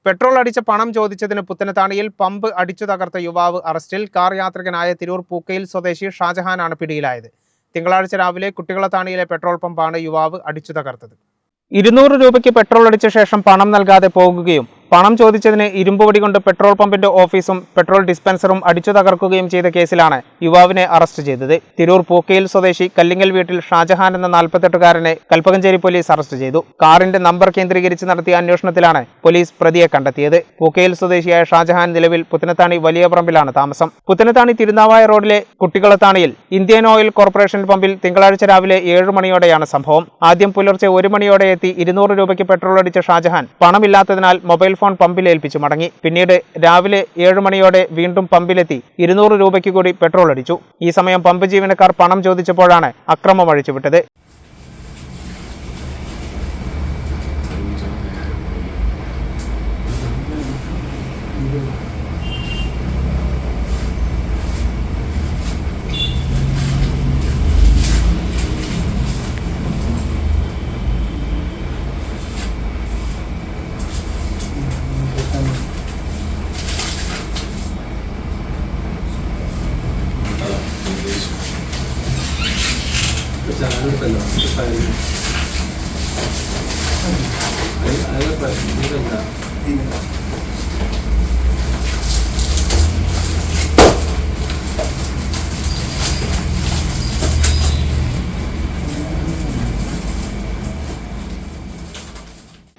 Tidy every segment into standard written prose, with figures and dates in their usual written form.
Petrol അടിച്ച പണം ചോദിച്ചതിന് പുത്തനത്താണിയിൽ പമ്പ് അടിച്ചു തകർത്ത യുവാവ് അറസ്റ്റിൽ. കാർ യാത്രികനായ തിരൂർ പൂക്കയിൽ സ്വദേശി ഷാജഹാനാണ് പിടിയിലായത്. തിങ്കളാഴ്ച രാവിലെ കുട്ടികളത്താണിയിലെ പെട്രോൾ പമ്പാണ് യുവാവ് അടിച്ചു തകർത്തത്. 200 രൂപയ്ക്ക് പെട്രോൾ അടിച്ച ശേഷം പണം നൽകാതെ പോകുകയും പണം ചോദിച്ചതിന് ഇരുമ്പുവടി കൊണ്ട് പെട്രോൾ പമ്പിന്റെ ഓഫീസും പെട്രോൾ ഡിസ്പെൻസറും അടിച്ചു തകർക്കുകയും ചെയ്ത കേസിലാണ് യുവാവിനെ അറസ്റ്റ് ചെയ്തത്. തിരൂർ പൂക്കയിൽ സ്വദേശി കല്ലിങ്ങൽ വീട്ടിൽ ഷാജഹാൻ എന്ന 48-കാരനെ കൽപ്പകഞ്ചേരി പോലീസ് അറസ്റ്റ് ചെയ്തു. കാറിന്റെ നമ്പർ കേന്ദ്രീകരിച്ച് നടത്തിയ അന്വേഷണത്തിലാണ് പോലീസ് പ്രതിയെ കണ്ടെത്തിയത്. പൂക്കയിൽ സ്വദേശിയായ ഷാജഹാൻ നിലവിൽ പുത്തനത്താണി വലിയ പറമ്പിലാണ് താമസം. പുത്തനത്താണി തിരുനാവായ റോഡിലെ കുട്ടികളത്താണിയിൽ ഇന്ത്യൻ ഓയിൽ കോർപ്പറേഷൻ പമ്പിൽ തിങ്കളാഴ്ച രാവിലെ 7 മണിയോടെയാണ് സംഭവം. ആദ്യം പുലർച്ചെ 1 മണിയോടെ എത്തി 200 രൂപയ്ക്ക് പെട്രോൾ അടിച്ച ഷാജഹാൻ പണമില്ലാത്തതിനാൽ മൊബൈൽ ഫോൺ പമ്പിൽ ഏൽപ്പിച്ചു മടങ്ങി. പിന്നീട് രാവിലെ 7 മണിയോടെ വീണ്ടും പമ്പിലെത്തി 200 രൂപയ്ക്ക് കൂടി പെട്രോൾ അടിച്ചു. ഈ സമയം പമ്പ് ജീവനക്കാർ പണം ചോദിച്ചപ്പോഴാണ് അക്രമം അഴിച്ചുവിട്ടത്.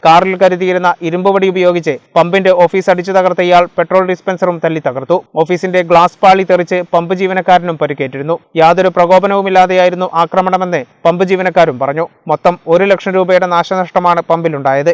കാറിൽ കരുതിയിരുന്ന ഇരുമ്പുവടി ഉപയോഗിച്ച് പമ്പിന്റെ ഓഫീസ് അടിച്ചു തകർത്ത ഇയാൾ പെട്രോൾ ഡിസ്പെൻസറും തല്ലി തകർത്തു. ഓഫീസിന്റെ ഗ്ലാസ് പാളി തെറിച്ച് പമ്പ് ജീവനക്കാരനും പരിക്കേറ്റിരുന്നു. യാതൊരു പ്രകോപനവുമില്ലാതെയായിരുന്നു ആക്രമണമെന്ന് പമ്പ് ജീവനക്കാരും പറഞ്ഞു. മൊത്തം 1 ലക്ഷം രൂപയുടെ നാശനഷ്ടമാണ് പമ്പിലുണ്ടായത്.